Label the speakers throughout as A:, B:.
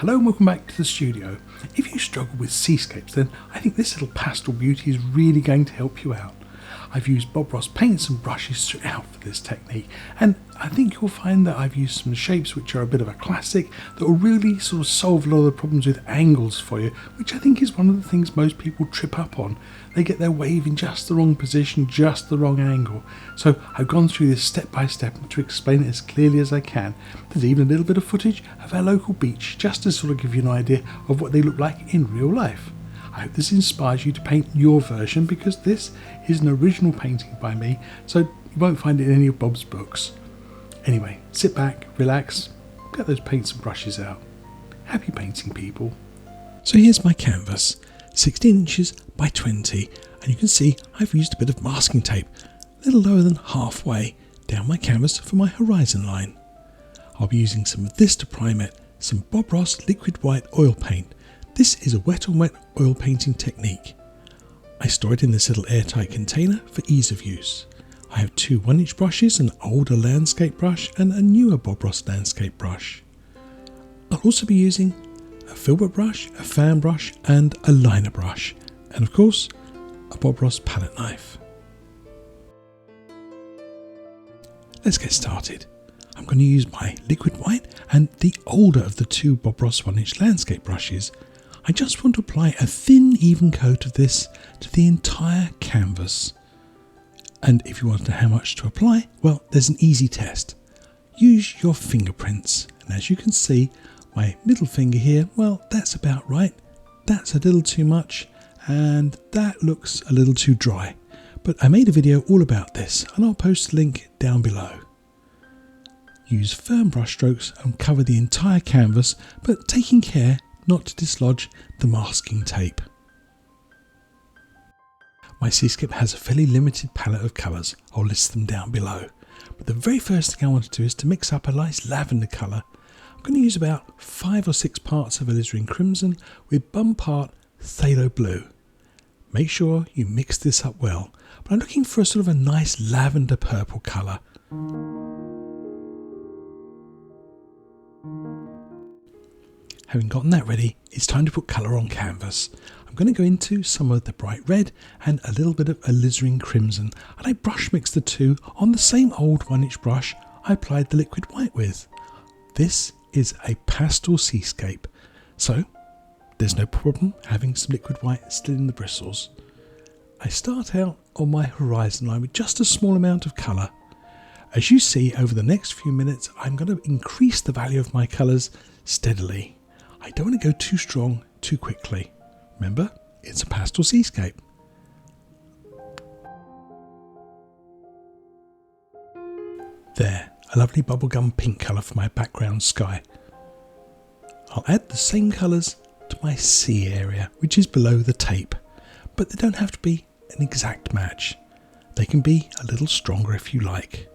A: Hello and welcome back to the studio. If you struggle with seascapes, then I think this little pastel beauty is really going to help you out. I've used Bob Ross paints and brushes throughout for this technique, and I think you'll find that I've used some shapes which are a bit of a classic that will really sort of solve a lot of the problems with angles for you, which I think is one of the things most people trip up on. They get their wave in just the wrong position, just the wrong angle. So I've gone through this step by step to explain it as clearly as I can. There's even a little bit of footage of our local beach, just to sort of give you an idea of what they look like in real life. I hope this inspires you to paint your version, because this is an original painting by me, so you won't find it in any of Bob's books. Anyway, sit back, relax, get those paints and brushes out. Happy painting, people. So here's my canvas, 16 inches by 20, and you can see I've used a bit of masking tape, a little lower than halfway down my canvas for my horizon line. I'll be using some of this to prime it, some Bob Ross liquid white oil paint. This is a wet on wet oil painting technique. I store it in this little airtight container for ease of use. I have two 1-inch brushes, an older landscape brush and a newer Bob Ross landscape brush. I'll also be using a filbert brush, a fan brush and a liner brush, and of course a Bob Ross palette knife. Let's get started. I'm going to use my liquid white and the older of the two Bob Ross 1-inch landscape brushes. I just want to apply a thin, even coat of this to the entire canvas. And if you want to know how much to apply, well, there's an easy test. Use your fingerprints, and as you can see, my middle finger here, well, that's about right. That's a little too much, and that looks a little too dry. But I made a video all about this, and I'll post a link down below. Use firm brush strokes and cover the entire canvas, but taking care not to dislodge the masking tape. My Seascape has a fairly limited palette of colours. I'll list them down below. But the very first thing I want to do is to mix up a nice lavender colour. I'm going to use about 5 or 6 parts of Alizarin crimson with one part phthalo blue. Make sure you mix this up well, but I'm looking for a sort of a nice lavender purple colour. Having gotten that ready, it's time to put colour on canvas. I'm going to go into some of the bright red and a little bit of alizarin crimson, and I brush mix the two on the same old 1-inch brush I applied the liquid white with. This is a pastel seascape, so there's no problem having some liquid white still in the bristles. I start out on my horizon line with just a small amount of colour. As you see, over the next few minutes I'm going to increase the value of my colours steadily. I don't want to go too strong too quickly. Remember, it's a pastel seascape. There, a lovely bubblegum pink colour for my background sky. I'll add the same colours to my sea area, which is below the tape, but they don't have to be an exact match. They can be a little stronger if you like.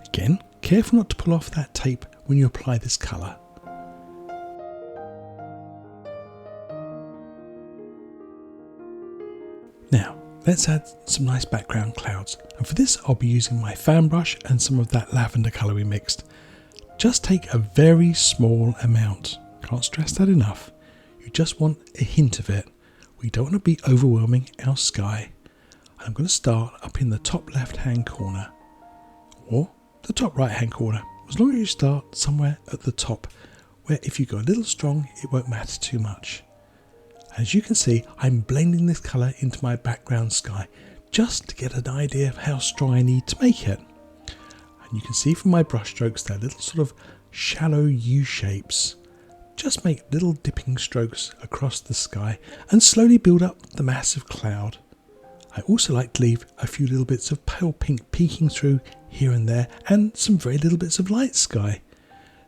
A: Again, careful not to pull off that tape when you apply this colour. Now, let's add some nice background clouds, and for this I'll be using my fan brush and some of that lavender colour we mixed. Just take a very small amount, can't stress that enough. You just want a hint of it. We don't want to be overwhelming our sky. I'm going to start up in the top left hand corner, or the top right hand corner, as long as you start somewhere at the top, where if you go a little strong it won't matter too much. As you can see, I'm blending this colour into my background sky just to get an idea of how strong I need to make it. And you can see from my brush strokes they're little sort of shallow U shapes. Just make little dipping strokes across the sky and slowly build up the massive cloud. I also like to leave a few little bits of pale pink peeking through here and there, and some very little bits of light sky.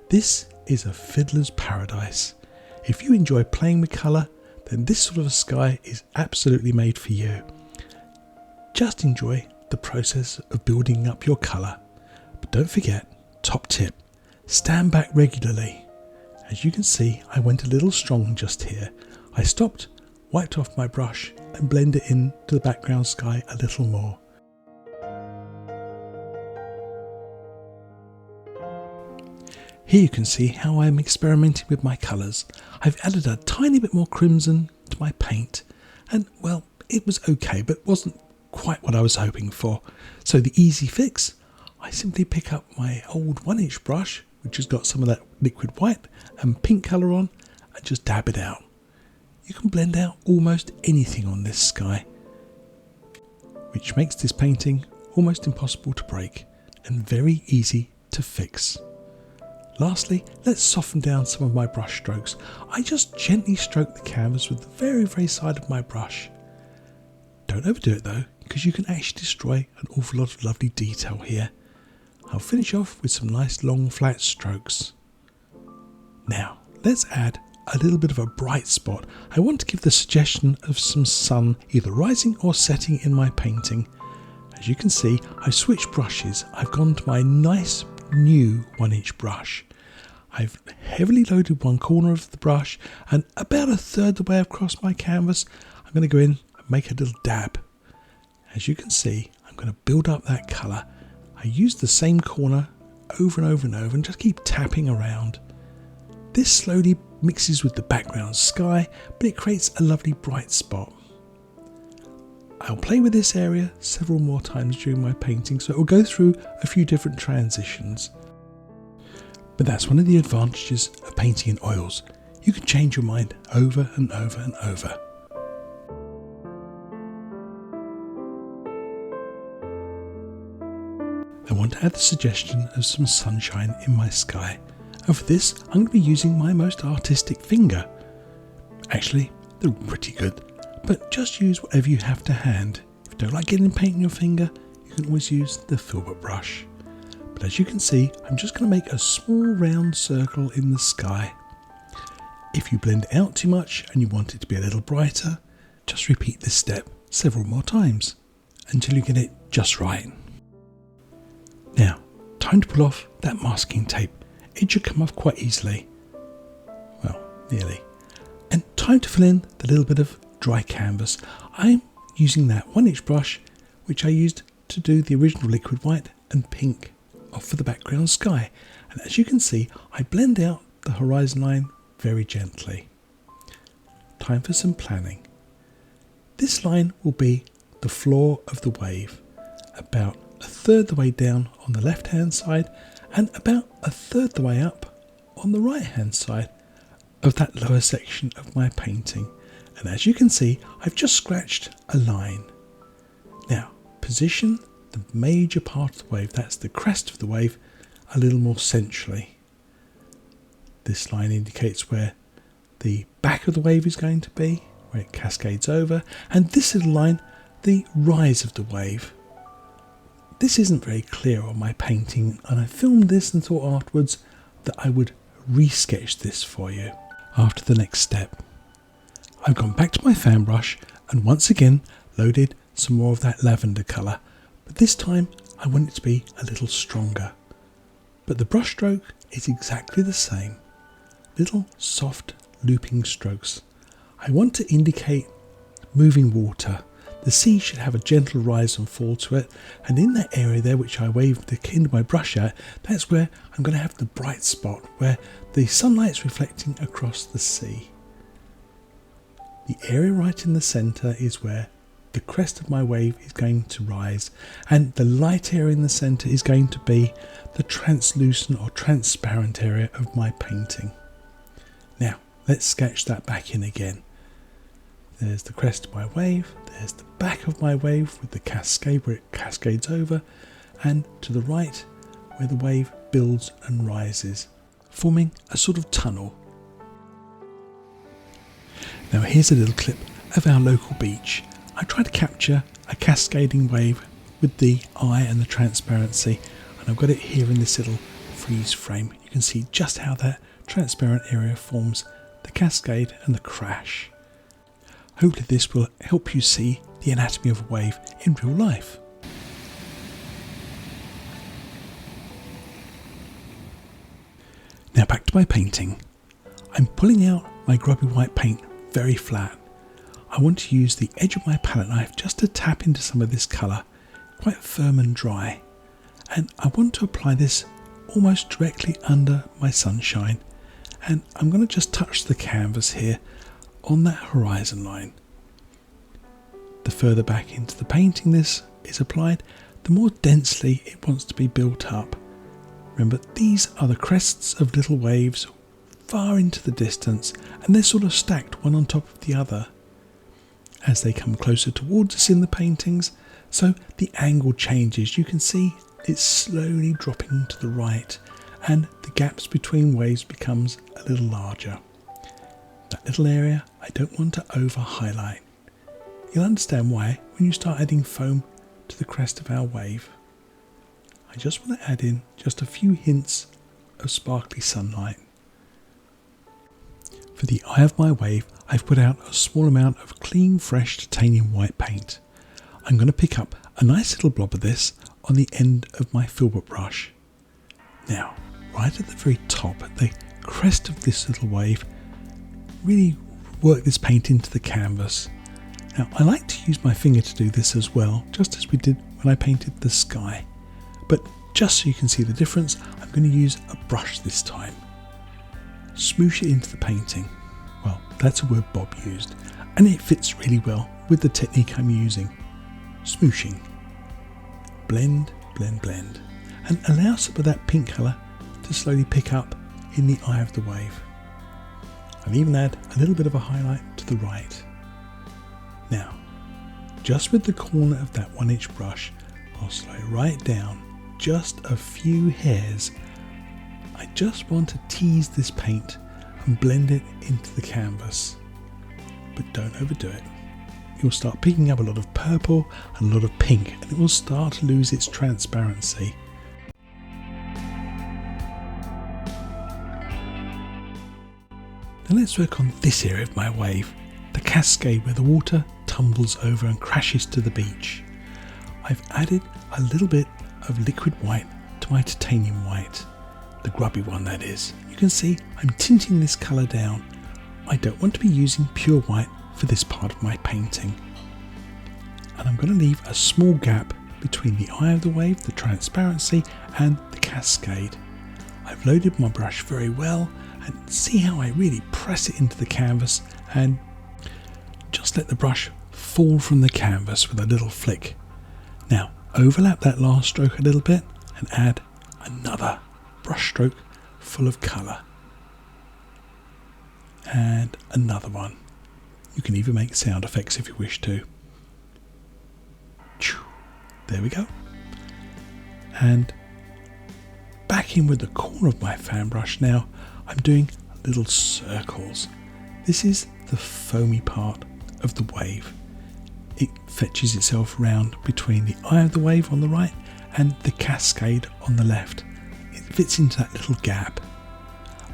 A: This is a fiddler's paradise. If you enjoy playing with colour, then this sort of a sky is absolutely made for you. Just enjoy the process of building up your colour. But don't forget, top tip, stand back regularly. As you can see, I went a little strong just here. I stopped, wiped off my brush and blend it into the background sky a little more. Here you can see how I'm experimenting with my colours. I've added a tiny bit more crimson to my paint, and well, it was okay, but wasn't quite what I was hoping for. So the easy fix, I simply pick up my old 1-inch brush, which has got some of that liquid white and pink colour on, and just dab it out. You can blend out almost anything on this sky, which makes this painting almost impossible to break and very easy to fix. Lastly, let's soften down some of my brush strokes. I just gently stroke the canvas with the very side of my brush. Don't overdo it though, because you can actually destroy an awful lot of lovely detail here. I'll finish off with some nice long flat strokes. Now, let's add a little bit of a bright spot. I want to give the suggestion of some sun either rising or setting in my painting. As you can see, I've switched brushes. I've gone to my nice new 1-inch brush. I've heavily loaded one corner of the brush, and about 1/3 the way across my canvas, I'm going to go in and make a little dab. As you can see, I'm going to build up that colour. I use the same corner over and over and over and just keep tapping around. This slowly mixes with the background sky, but it creates a lovely bright spot. I'll play with this area several more times during my painting, so it will go through a few different transitions. But that's one of the advantages of painting in oils. You can change your mind over and over and over. I want to add the suggestion of some sunshine in my sky. And for this, I'm going to be using my most artistic finger. Actually, they're pretty good, but just use whatever you have to hand. If you don't like getting paint in your finger, you can always use the filbert brush. But as you can see, I'm just going to make a small round circle in the sky. If you blend it out too much and you want it to be a little brighter, just repeat this step several more times until you get it just right. Now, time to pull off that masking tape. It should come off quite easily. Well, nearly. And time to fill in the little bit of dry canvas. I'm using that 1-inch brush, which I used to do the original liquid white and pink off for the background sky. And as you can see, I blend out the horizon line very gently. Time for some planning. This line will be the floor of the wave, about 1/3 the way down on the left hand side and about 1/3 the way up on the right hand side of that lower section of my painting. And as you can see, I've just scratched a line. Now, position the major part of the wave, that's the crest of the wave, a little more centrally. This line indicates where the back of the wave is going to be, where it cascades over, and this little line, the rise of the wave. This isn't very clear on my painting, and I filmed this and thought afterwards that I would re-sketch this for you after the next step. I've gone back to my fan brush and once again loaded some more of that lavender colour, but this time I want it to be a little stronger. But the brush stroke is exactly the same. Little soft looping strokes. I want to indicate moving water. The sea should have a gentle rise and fall to it, and in that area there which I waved the end of my brush at, that's where I'm going to have the bright spot, where the sunlight's reflecting across the sea. The area right in the centre is where the crest of my wave is going to rise, and the light area in the centre is going to be the translucent or transparent area of my painting. Now, let's sketch that back in again. There's the crest of my wave, there's the back of my wave with the cascade where it cascades over, and to the right where the wave builds and rises, forming a sort of tunnel. Now here's a little clip of our local beach. I tried to capture a cascading wave with the eye and the transparency, and I've got it here in this little freeze frame. You can see just how that transparent area forms the cascade and the crash. Hopefully this will help you see the anatomy of a wave in real life. Now back to my painting. I'm pulling out my grubby white paint very flat. I want to use the edge of my palette knife just to tap into some of this colour, quite firm and dry. And I want to apply this almost directly under my sunshine, and I'm going to just touch the canvas here on that horizon line. The further back into the painting this is applied, the more densely it wants to be built up. Remember, these are the crests of little waves far into the distance, and they're sort of stacked one on top of the other as they come closer towards us in the paintings, so the angle changes. You can see it's slowly dropping to the right, and the gaps between waves becomes a little larger. That little area I don't want to over highlight. You'll understand why when you start adding foam to the crest of our wave. I just want to add in just a few hints of sparkly sunlight. For the eye of my wave, I've put out a small amount of clean, fresh titanium white paint. I'm going to pick up a nice little blob of this on the end of my filbert brush. Now, right at the very top, at the crest of this little wave, really work this paint into the canvas. Now, I like to use my finger to do this as well, just as we did when I painted the sky. But just so you can see the difference, I'm going to use a brush this time. Smoosh it into the painting. Well, that's a word Bob used, and it fits really well with the technique I'm using. Smooshing. Blend, blend, blend, and allow some of that pink colour to slowly pick up in the eye of the wave. I'll even add a little bit of a highlight to the right. Now, just with the corner of that 1-inch brush, I'll slow right down just a few hairs. I just want to tease this paint and blend it into the canvas, but don't overdo it. You'll start picking up a lot of purple and a lot of pink, and it will start to lose its transparency. Now let's work on this area of my wave, the cascade where the water tumbles over and crashes to the beach. I've added a little bit of liquid white to my titanium white, the grubby one that is. You can see I'm tinting this colour down. I don't want to be using pure white for this part of my painting. And I'm going to leave a small gap between the eye of the wave, the transparency, and the cascade. I've loaded my brush very well, and see how I really press it into the canvas and just let the brush fall from the canvas with a little flick. Now overlap that last stroke a little bit and add another brush stroke full of colour. And another one. You can even make sound effects if you wish to. There we go. And back in with the corner of my fan brush now, I'm doing little circles. This is the foamy part of the wave. It fetches itself round between the eye of the wave on the right and the cascade on the left. It fits into that little gap.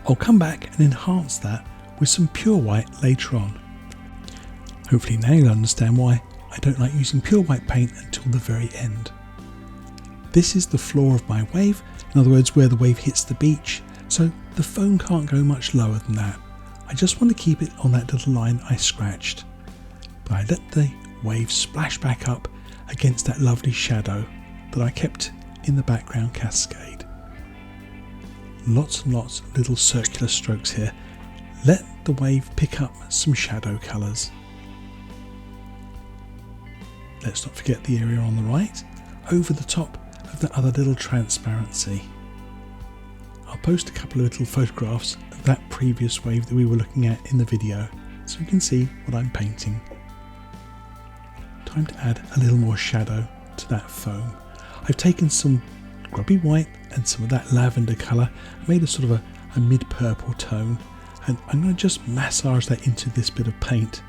A: I'll come back and enhance that with some pure white later on. Hopefully now you'll understand why I don't like using pure white paint until the very end. This is the floor of my wave, in other words where the wave hits the beach, so the foam can't go much lower than that. I just want to keep it on that little line I scratched. But I let the wave splash back up against that lovely shadow that I kept in the background cascade. Lots and lots of little circular strokes here. Let the wave pick up some shadow colours. Let's not forget the area on the right, over the top of the other little transparency. I'll post a couple of little photographs of that previous wave that we were looking at in the video, so you can see what I'm painting. Time to add a little more shadow to that foam. I've taken some grubby white and some of that lavender colour, made a sort of a mid-purple tone, and I'm going to just massage that into this bit of paint.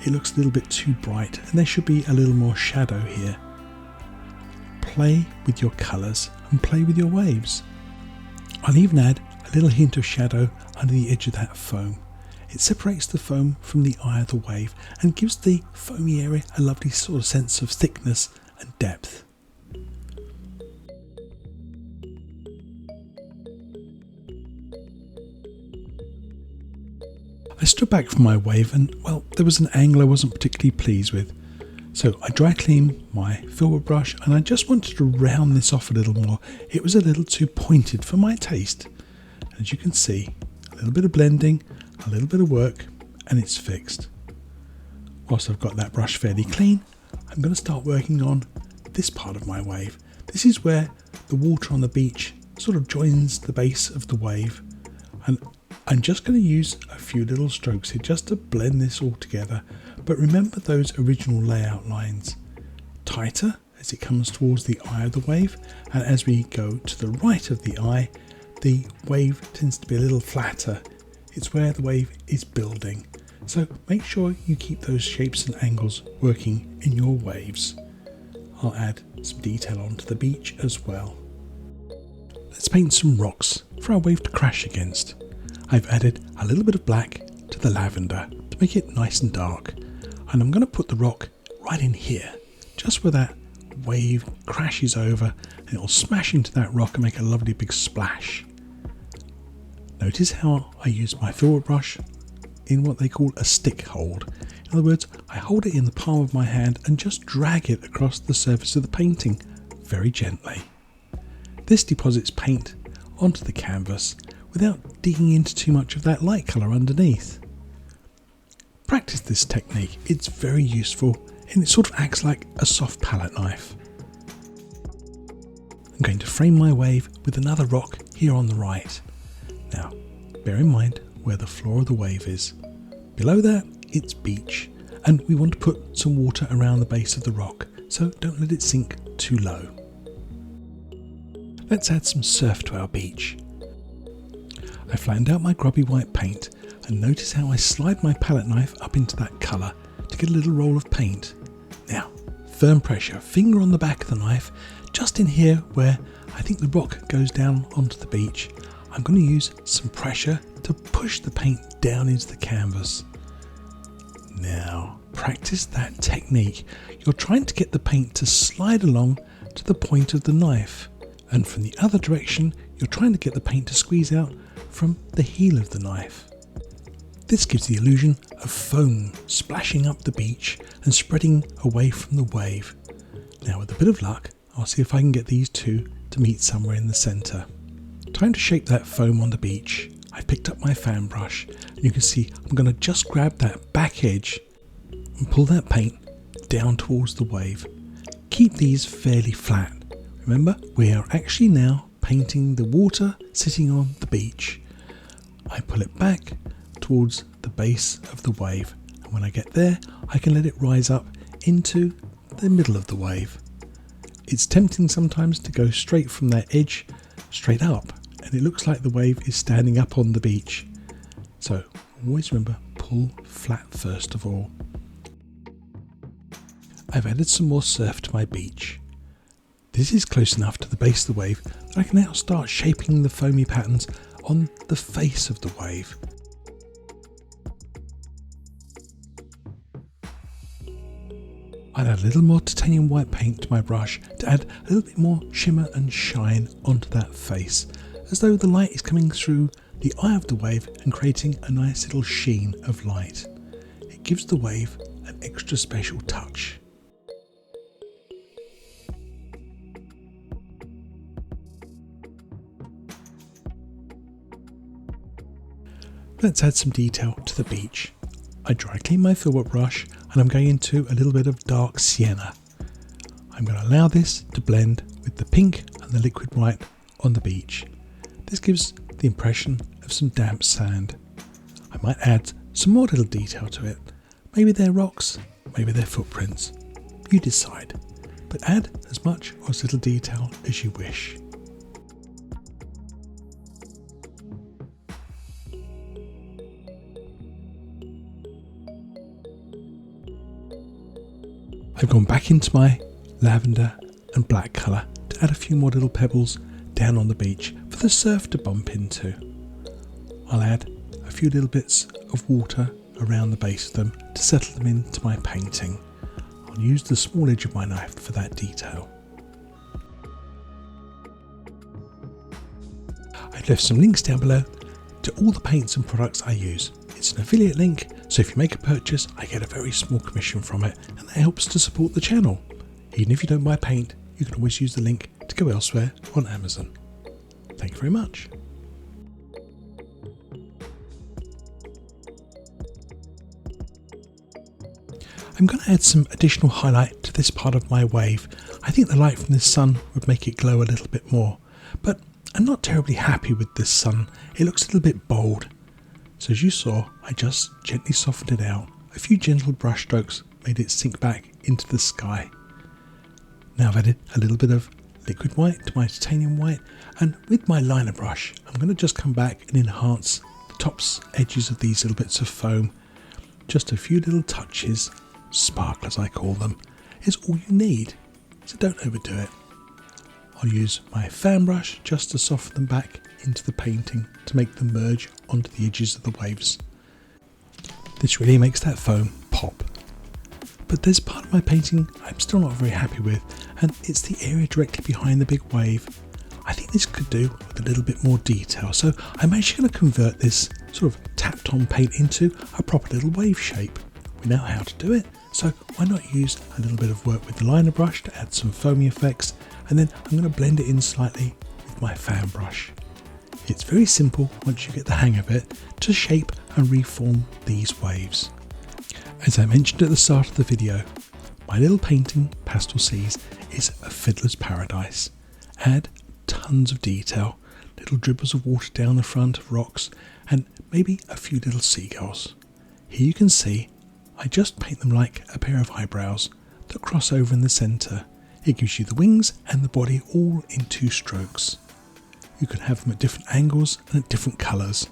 A: It looks a little bit too bright and there should be a little more shadow here. Play with your colours and play with your waves. I'll even add a little hint of shadow under the edge of that foam. It separates the foam from the eye of the wave and gives the foamy area a lovely sort of sense of thickness and depth. I stood back from my wave and, well, there was an angle I wasn't particularly pleased with. So I dry clean my filbert brush and I just wanted to round this off a little more. It was a little too pointed for my taste. As you can see, a little bit of blending, a little bit of work, and it's fixed. Whilst I've got that brush fairly clean, I'm going to start working on this part of my wave. This is where the water on the beach sort of joins the base of the wave, and I'm just going to use a few little strokes here just to blend this all together. But remember those original layout lines. Tighter as it comes towards the eye of the wave, and as we go to the right of the eye, the wave tends to be a little flatter. It's where the wave is building. So make sure you keep those shapes and angles working in your waves. I'll add some detail onto the beach as well. Let's paint some rocks for our wave to crash against. I've added a little bit of black to the lavender to make it nice and dark. And I'm going to put the rock right in here, just where that wave crashes over, and it'll smash into that rock and make a lovely big splash. Notice how I use my filbert brush in what they call a stick hold. In other words, I hold it in the palm of my hand and just drag it across the surface of the painting very gently. This deposits paint onto the canvas without digging into too much of that light colour underneath. Practice this technique, it's very useful and it sort of acts like a soft palette knife. I'm going to frame my wave with another rock here on the right. Now, bear in mind where the floor of the wave is. Below that, it's beach, and we want to put some water around the base of the rock, so don't let it sink too low. Let's add some surf to our beach. I flattened out my grubby white paint, and notice how I slide my palette knife up into that colour to get a little roll of paint. Now, firm pressure, finger on the back of the knife, just in here where I think the rock goes down onto the beach. I'm going to use some pressure to push the paint down into the canvas. Now, practice that technique. You're trying to get the paint to slide along to the point of the knife, and from the other direction, you're trying to get the paint to squeeze out from the heel of the knife. This gives the illusion of foam splashing up the beach and spreading away from the wave. Now, with a bit of luck, I'll see if I can get these two to meet somewhere in the centre. Time to shape that foam on the beach. I've picked up my fan brush, and you can see I'm going to just grab that back edge and pull that paint down towards the wave. Keep these fairly flat. Remember, we are actually now painting the water sitting on the beach. I pull it back towards the base of the wave, and when I get there, I can let it rise up into the middle of the wave. It's tempting sometimes to go straight from that edge straight up, and it looks like the wave is standing up on the beach. So always remember, pull flat first of all. I've added some more surf to my beach. This is close enough to the base of the wave that I can now start shaping the foamy patterns on the face of the wave. I'll add a little more titanium white paint to my brush to add a little bit more shimmer and shine onto that face, as though the light is coming through the eye of the wave and creating a nice little sheen of light. It gives the wave an extra special touch. Let's add some detail to the beach. I dry clean my filbert brush and I'm going into a little bit of dark sienna. I'm going to allow this to blend with the pink and the liquid white on the beach. This gives the impression of some damp sand. I might add some more little detail to it. Maybe they're rocks, maybe they're footprints. You decide, but add as much or as little detail as you wish. I've gone back into my lavender and black colour to add a few more little pebbles down on the beach for the surf to bump into. I'll add a few little bits of water around the base of them to settle them into my painting. I'll use the small edge of my knife for that detail. I've left some links down below to all the paints and products I use. It's an affiliate link, So if you make a purchase, I get a very small commission from it, and that helps to support the channel. Even if you don't buy paint, you can always use the link to go elsewhere on Amazon. Thank you very much. I'm going to add some additional highlight to this part of my wave. I think the light from the sun would make it glow a little bit more, but I'm not terribly happy with this sun. It looks a little bit bold. So as you saw, I just gently softened it out. A few gentle brush strokes made it sink back into the sky. Now I've added a little bit of liquid white to my titanium white, and with my liner brush I'm going to just come back and enhance the tops edges of these little bits of foam. Just a few little touches, sparklers I call them, is all you need, so don't overdo it. I'll use my fan brush just to soften them back into the painting to make them merge onto the edges of the waves. This really makes that foam pop. But there's part of my painting I'm still not very happy with, and it's the area directly behind the big wave. I think this could do with a little bit more detail, so I'm actually going to convert this sort of tapped on paint into a proper little wave shape. We know how to do it, so why not use a little bit of work with the liner brush to add some foamy effects, and then I'm going to blend it in slightly with my fan brush. It's very simple once you get the hang of it to shape and reform these waves. As I mentioned at the start of the video, my little painting, Pastel Seas, is a fiddler's paradise. Add tons of detail, little dribbles of water down the front of rocks, and maybe a few little seagulls. Here you can see I just paint them like a pair of eyebrows that cross over in the centre. It gives you the wings and the body all in 2 strokes. You can have them at different angles and at different colours.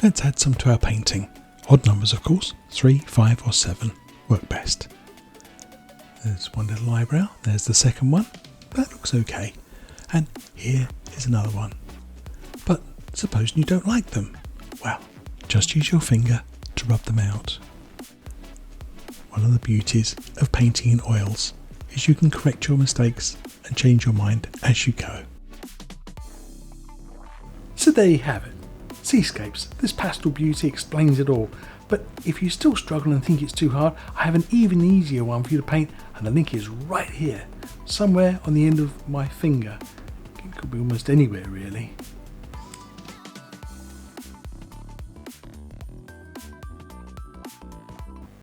A: Let's add some to our painting. Odd numbers of course, 3, 5 or 7 work best. There's one little eyebrow, there's the second one, that looks okay. And here is another one. But supposing you don't like them, well, just use your finger to rub them out. One of the beauties of painting in oils is you can correct your mistakes and change your mind as you go. So there you have it. Seascapes, this pastel beauty explains it all. But if you still struggle and think it's too hard, I have an even easier one for you to paint, and the link is right here, somewhere on the end of my finger. It could be almost anywhere really.